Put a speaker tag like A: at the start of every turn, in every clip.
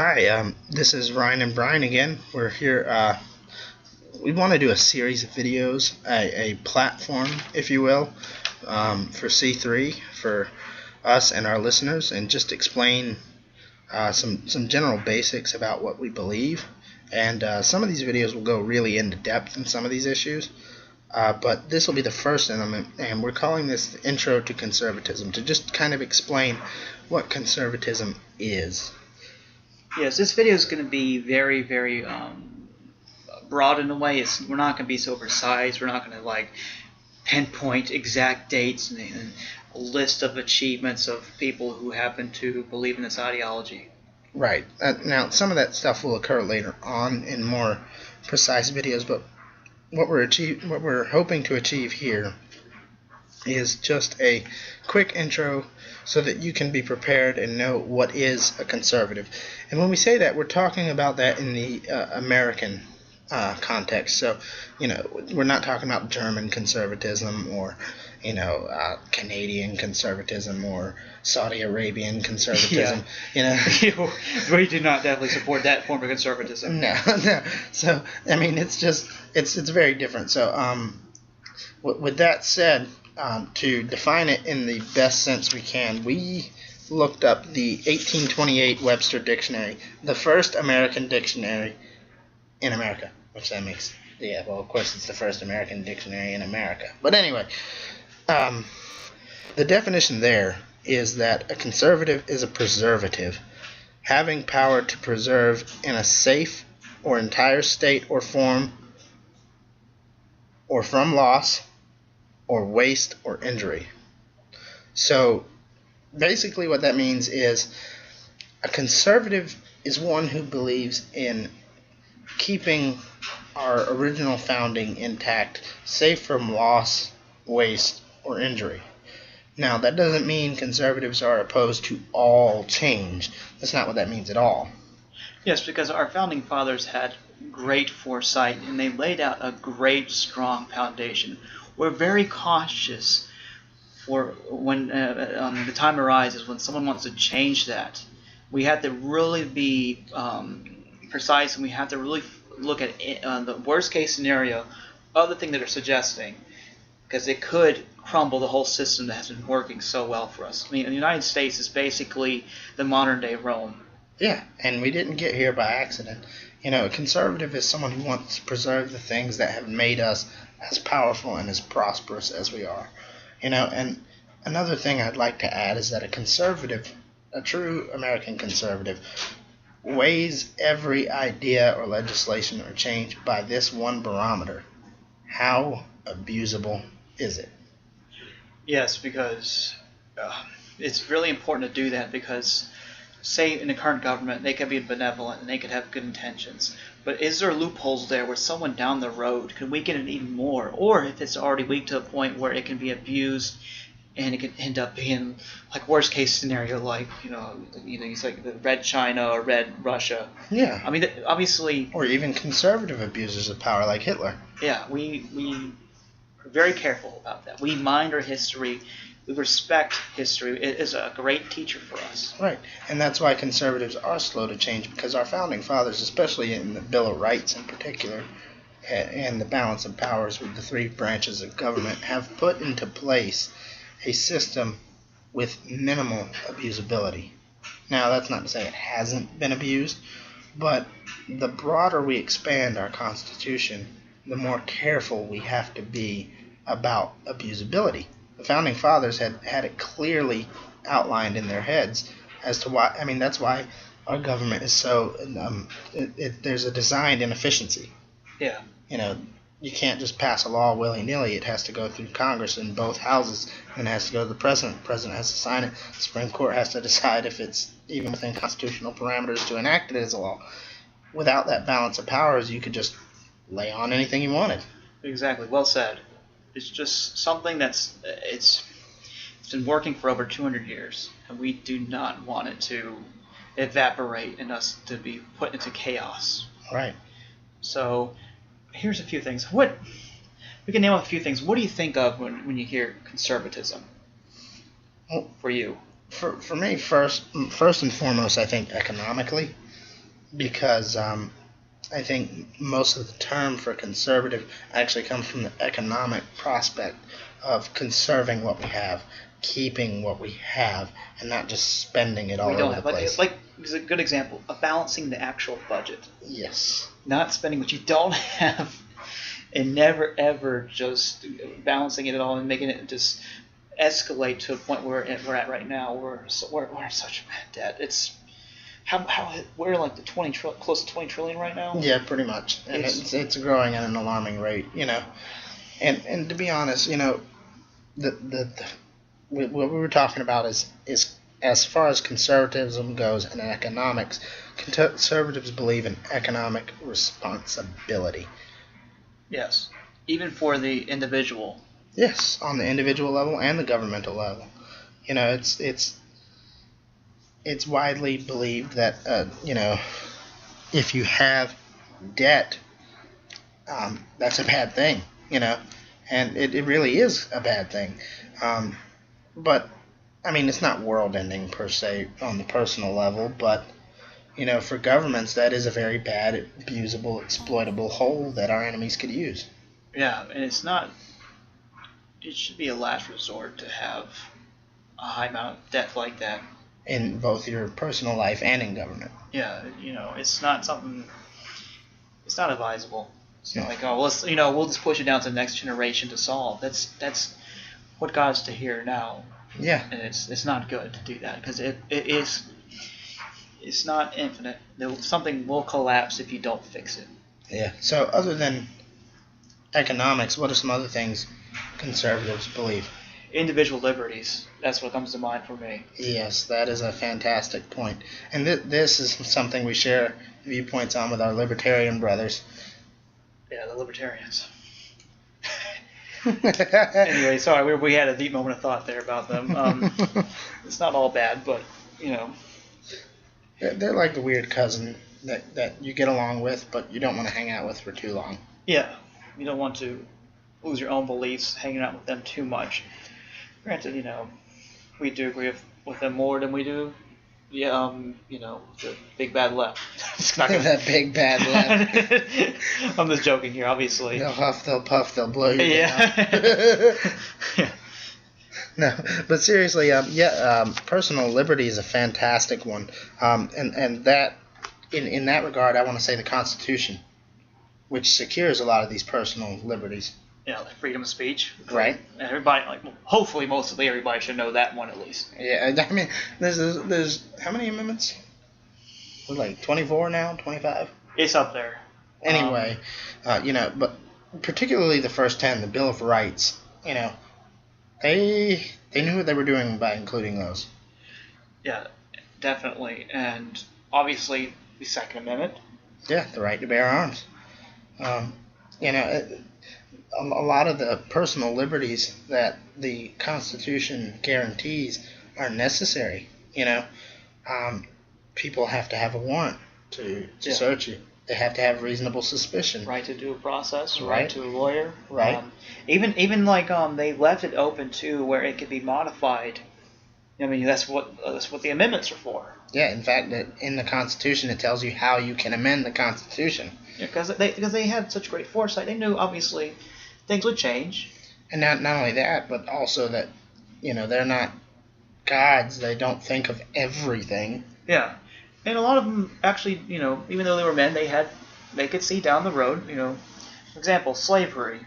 A: Hi, this is Ryan and Brian again. We're here. We want to do a series of videos, a platform, if you will, for C3 for us and our listeners, and just explain some general basics about what we believe. And some of these videos will go really into depth in some of these issues, but this will be the first in them, and we're calling this the Intro to Conservatism, to just kind of explain what conservatism is.
B: Yes, this video is going to be very, very broad in a way. We're not going to be so precise. We're not going to pinpoint exact dates and a list of achievements of people who happen to believe in this ideology.
A: Right. Now, some of that stuff will occur later on in more precise videos, but what we're hoping to achieve here is just a quick intro so that you can be prepared and know what is a conservative. And when we say that, we're talking about that in the American context. So, we're not talking about German conservatism or, Canadian conservatism or Saudi Arabian conservatism.
B: Yeah. We do not definitely support that form of conservatism.
A: No. So, it's very different. So, with that said, to define it in the best sense we can, we looked up the 1828 Webster Dictionary, the first American dictionary in America, which that makes, of course it's the first American dictionary in America. But anyway, the definition there is that a conservative is a preservative, having power to preserve in a safe or entire state or form, or from loss, or waste, or injury. So basically what that means is a conservative is one who believes in keeping our original founding intact, safe from loss, waste, or injury. Now, that doesn't mean conservatives are opposed to all change. That's not what that means at all.
B: Yes, because our founding fathers had great foresight and they laid out a great, strong foundation. We're very cautious for when the time arises when someone wants to change that. We have to really be precise, and we have to really look at the worst case scenario of the thing that they're suggesting, because it could crumble the whole system that has been working so well for us. I mean, the United States is basically the modern day Rome.
A: Yeah, and we didn't get here by accident. A conservative is someone who wants to preserve the things that have made us as powerful and as prosperous as we are. And another thing I'd like to add is that a conservative, a true American conservative, weighs every idea or legislation or change by this one barometer: how abusable is it?
B: Yes, because it's really important to do that, because say in the current government they could be benevolent and they could have good intentions, but is there loopholes there where someone down the road can weaken it even more, or if it's already weak to a point where it can be abused and it can end up being like worst case scenario, it's like the Red China or Red Russia.
A: Yeah.
B: I mean, obviously.
A: Or even conservative abusers of power like Hitler.
B: Yeah, we are very careful about that. We mind our history. We respect history. It is a great teacher for us.
A: Right, and that's why conservatives are slow to change, because our founding fathers, especially in the Bill of Rights in particular, and the balance of powers with the three branches of government, have put into place a system with minimal abusability. Now, that's not to say it hasn't been abused, but the broader we expand our Constitution, the more careful we have to be about abusability. The founding fathers had it clearly outlined in their heads as to why. I mean, that's why our government is so. There's a designed inefficiency.
B: Yeah.
A: You can't just pass a law willy-nilly. It has to go through Congress in both houses, and it has to go to the president. The president has to sign it. The Supreme Court has to decide if it's even within constitutional parameters to enact it as a law. Without that balance of powers, you could just lay on anything you wanted.
B: Exactly. Well said. It's just something it's been working for over 200 years, and we do not want it to evaporate and us to be put into chaos.
A: Right.
B: So here's a few things. We can name a few things. What do you think of when you hear conservatism?
A: Well,
B: for you?
A: For me, first and foremost, I think economically. because I think most of the term for conservative actually comes from the economic prospect of conserving what we have, keeping what we have, and not just spending it all
B: We don't
A: over
B: have
A: the place.
B: like is a good example of balancing the actual budget,
A: Yes.
B: not spending what you don't have, and never ever just balancing it at all and making it just escalate to a point where we're at right now. We're in such bad debt. It's how we're like close to 20 trillion right now.
A: Yeah, pretty much, and it's growing at an alarming rate, And to be honest, what we were talking about is as far as conservatism goes and economics, conservatives believe in economic responsibility.
B: Yes, even for the individual.
A: Yes, on the individual level and the governmental level. It's widely believed that if you have debt, that's a bad thing, and it really is a bad thing. But I mean, it's not world-ending per se on the personal level, but for governments, that is a very bad, abusable, exploitable hole that our enemies could use.
B: Yeah, and it's not. It should be a last resort to have a high amount of debt like that
A: in both your personal life and in government.
B: Yeah, it's not something. It's not advisable. It's not like, oh, we'll just push it down to the next generation to solve. That's what got us to here now.
A: Yeah.
B: And it's not good to do that because it's not infinite. Something will collapse if you don't fix it.
A: Yeah. So other than economics, what are some other things conservatives believe?
B: Individual liberties. That's what comes to mind for me.
A: Yes, that is a fantastic point. And this is something we share viewpoints on with our libertarian brothers.
B: Yeah, the libertarians. Anyway, sorry, we had a deep moment of thought there about them. It's not all bad, but,
A: They're like the weird cousin that you get along with, but you don't want to hang out with for too long.
B: Yeah, you don't want to lose your own beliefs hanging out with them too much. Granted, we do agree with them more than we do, the big bad left.
A: That big bad left.
B: I'm just joking here, obviously.
A: They'll huff, they'll puff, they'll blow you down.
B: Yeah.
A: No, but seriously, personal liberty is a fantastic one, and that, in that regard, I want to say the Constitution, which secures a lot of these personal liberties.
B: Yeah, like freedom of speech.
A: Right.
B: And everybody, hopefully, mostly everybody should know that one at least.
A: Yeah, I mean, there's how many amendments? We're like 24 now, 25.
B: It's up there.
A: Anyway, but particularly the first 10, the Bill of Rights. They knew what they were doing by including those.
B: Yeah, definitely, and obviously the Second Amendment.
A: Yeah, the right to bear arms. A lot of the personal liberties that the Constitution guarantees are necessary. People have to have a warrant to search you. They have to have reasonable suspicion.
B: Right to due process. Right to a lawyer.
A: Right.
B: Even they left it open too, where it could be modified. I mean, that's what the amendments are for.
A: Yeah, in fact, in the Constitution, it tells you how you can amend the Constitution.
B: Yeah, because they had such great foresight. They knew obviously things would change. And
A: not only that, but also that they're not gods. They don't think of everything.
B: Yeah, and a lot of them actually, even though they were men, they could see down the road. For example, slavery.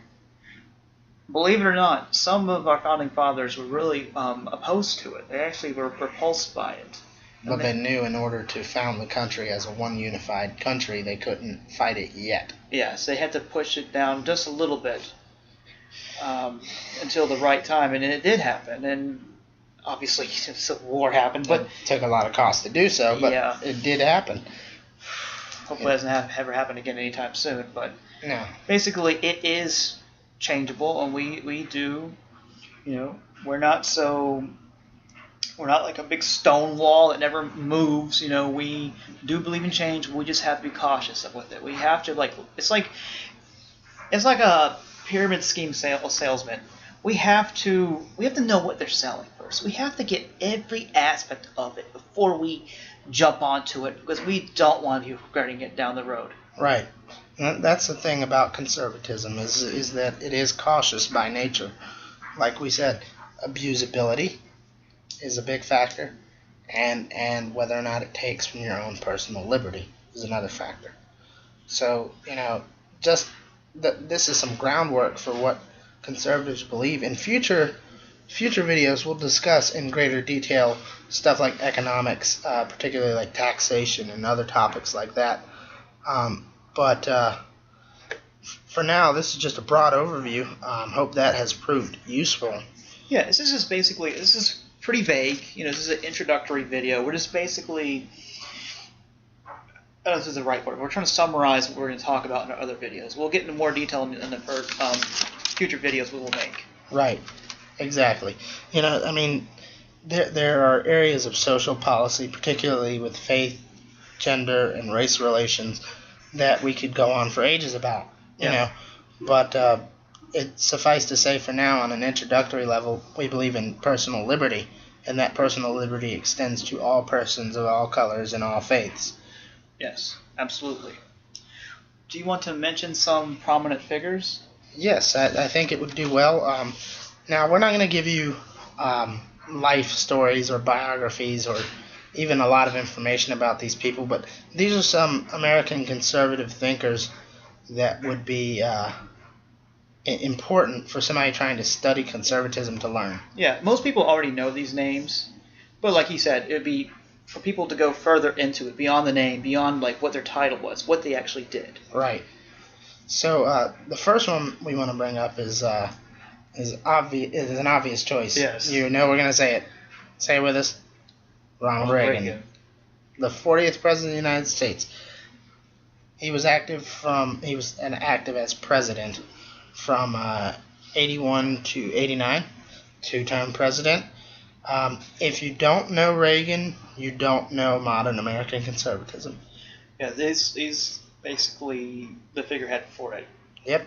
B: Believe it or not, some of our founding fathers were really opposed to it. They actually were repulsed by it.
A: But they knew in order to found the country as a one unified country, they couldn't fight it yet.
B: Yes, they had to push it down just a little bit until the right time, and it did happen. And obviously, Civil War happened, but
A: it took a lot of cost to do so. But it did happen.
B: Hopefully, it doesn't ever happen again anytime soon. But
A: no,
B: basically, it is changeable, and we do, we're not like a big stone wall that never moves. We do believe in change. We just have to be cautious with it. We have to it's like a pyramid scheme salesman. we have to know what they're selling first. We have to get every aspect of it before we jump onto it, because we don't want to be regretting it down the road.
A: Right. And that's the thing about conservatism is that it is cautious by nature. Like we said, abusability is a big factor, and whether or not it takes from your own personal liberty is another factor. So, just this is some groundwork for what conservatives believe. In future videos, we'll discuss in greater detail stuff like economics, particularly like taxation and other topics like that. But for now, this is just a broad overview. Hope that has proved useful.
B: Yeah, this is pretty vague. This is an introductory video. We're just basically, I don't know if this is the right word. We're trying to summarize what we're going to talk about in our other videos. We'll get into more detail in the future videos we will make.
A: Right, exactly. There are areas of social policy, particularly with faith, gender, and race relations, that we could go on for ages about. But it's suffice to say, for now, on an introductory level, we believe in personal liberty, and that personal liberty extends to all persons of all colors and all faiths.
B: Yes, absolutely. Do you want to mention some prominent figures?
A: Yes, I think it would do well. Now, we're not going to give you life stories or biographies or even a lot of information about these people, but these are some American conservative thinkers that would be important for somebody trying to study conservatism to learn.
B: Yeah, most people already know these names, but like you said, it would be for people to go further into it, beyond the name, beyond like what their title was, what they actually did.
A: Right. So the first one we want to bring up is an obvious choice.
B: Yes.
A: We're going to say it. Say it with us. Ronald Reagan. The 40th President of the United States. He was active as president from 81 to 89, two-term president. If you don't know Reagan, you don't know modern American conservatism.
B: Yeah, he's basically the figurehead for it.
A: Yep.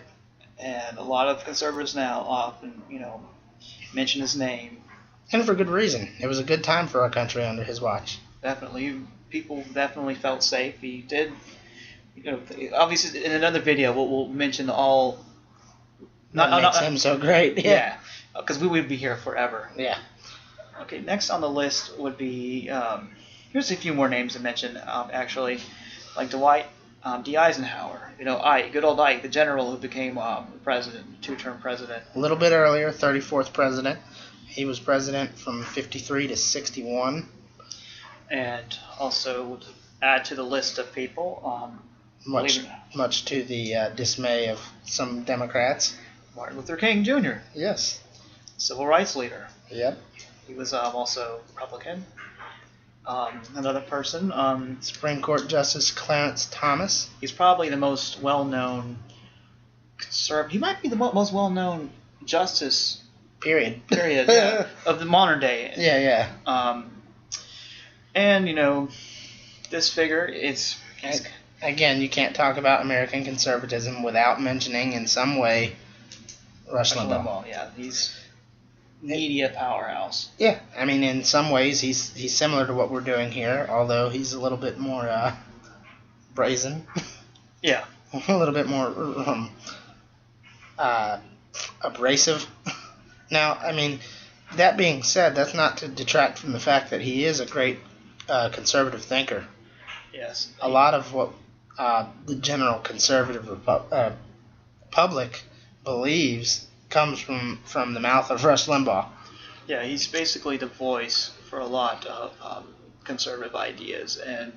B: And a lot of conservatives now often, mention his name.
A: And for good reason. It was a good time for our country under his watch.
B: Definitely. People definitely felt safe. He did, obviously in another video we'll mention all...
A: What makes him so great.
B: Yeah, because we would be here forever.
A: Yeah.
B: Okay, next on the list would be, here's a few more names to mention, actually, like Dwight D. Eisenhower. Ike, good old Ike, the general who became president, two-term president.
A: A little bit earlier, 34th president. He was president from 53 to 61.
B: And also to add to the list of people,
A: much to the dismay of some Democrats,
B: Martin Luther King Jr.
A: Yes.
B: Civil rights leader.
A: Yep.
B: He was also Republican. Another person,
A: Supreme Court Justice Clarence Thomas.
B: He's probably the most well-known conservative. He might be the most well-known justice.
A: Period.
B: Yeah, of the modern day.
A: Yeah.
B: And this figure
A: again, you can't talk about American conservatism without mentioning in some way Rush Limbaugh.
B: Yeah, he's media powerhouse.
A: Yeah, in some ways he's similar to what we're doing here, although he's a little bit more brazen.
B: Yeah.
A: A little bit more abrasive. Now, that being said, that's not to detract from the fact that he is a great conservative thinker.
B: Yes.
A: A lot of what the general conservative public believes comes from the mouth of Rush Limbaugh.
B: Yeah, he's basically the voice for a lot of conservative ideas, and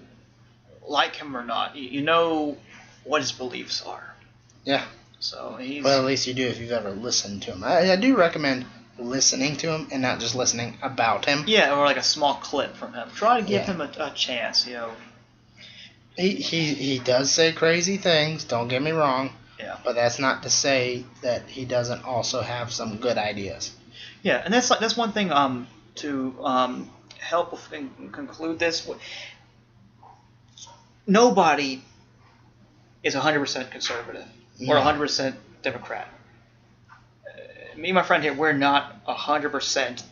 B: like him or not, you know what his beliefs are.
A: Yeah.
B: So he's...
A: Well, at least you do if you've ever listened to him. I do recommend listening to him and not just listening about him.
B: Yeah, or like a small clip from him. Try to give him a chance,
A: He does say crazy things, don't get me wrong.
B: Yeah.
A: But that's not to say that he doesn't also have some good ideas.
B: Yeah, and that's one thing to help conclude this. Nobody is 100% conservative or 100% Democrat. me and my friend here, we're not 100%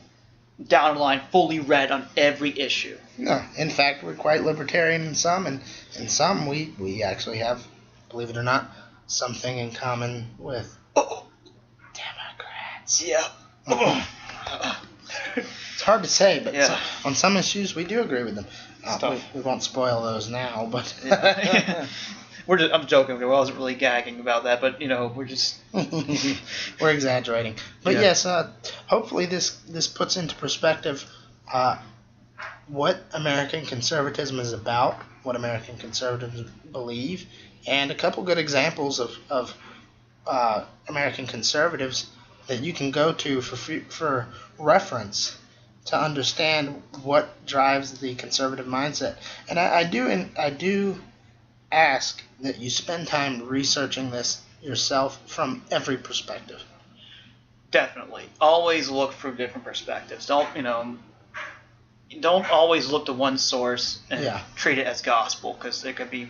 B: down the line, fully read on every issue.
A: No, in fact, we're quite libertarian in some, and in some we actually have, believe it or not, something in common with Democrats.
B: Yeah.
A: It's hard to say, but
B: Yeah.
A: on some issues we do agree with them. We won't spoil those now, but
B: Yeah. I'm joking. I wasn't really gagging about that, but we're just
A: we're exaggerating. But
B: Yeah.
A: yes, hopefully this puts into perspective what American conservatism is about, what American conservatives believe, and a couple good examples of American conservatives that you can go to for reference to understand what drives the conservative mindset. And I do ask that you spend time researching this yourself from every perspective.
B: definitely always look for different perspectives. Don't always look to one source and
A: Yeah.
B: treat it as gospel, because there could be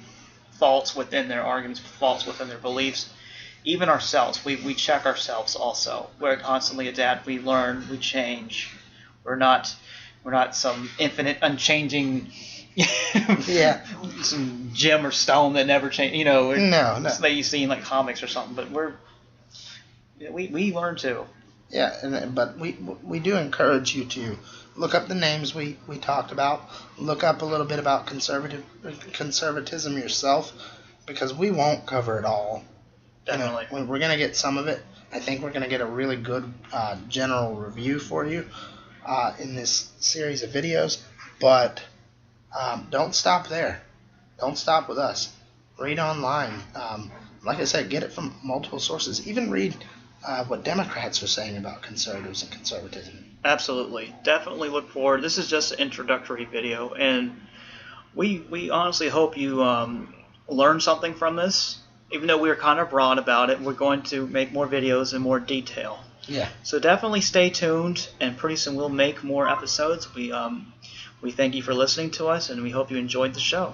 B: faults within their arguments, faults within their beliefs. Even ourselves, we check ourselves also. We're constantly adapt. We learn. We change. We're not some infinite, unchanging,
A: Yeah.
B: some gem or stone that never change.
A: No.
B: That you see in like comics or something. But we learn too.
A: Yeah, but we do encourage you to look up the names we talked about. Look up a little bit about conservatism yourself, because we won't cover it all.
B: Definitely.
A: We're going to get some of it. I think we're going to get a really good general review for you in this series of videos. But don't stop there. Don't stop with us. Read online. Like I said, get it from multiple sources. Even read what Democrats are saying about conservatives and conservatism.
B: Absolutely. Definitely look forward. This is just an introductory video, and we honestly hope you learn something from this. Even though we were kind of broad about it, we're going to make more videos in more detail.
A: Yeah.
B: So definitely stay tuned, and pretty soon we'll make more episodes. We thank you for listening to us, and we hope you enjoyed the show.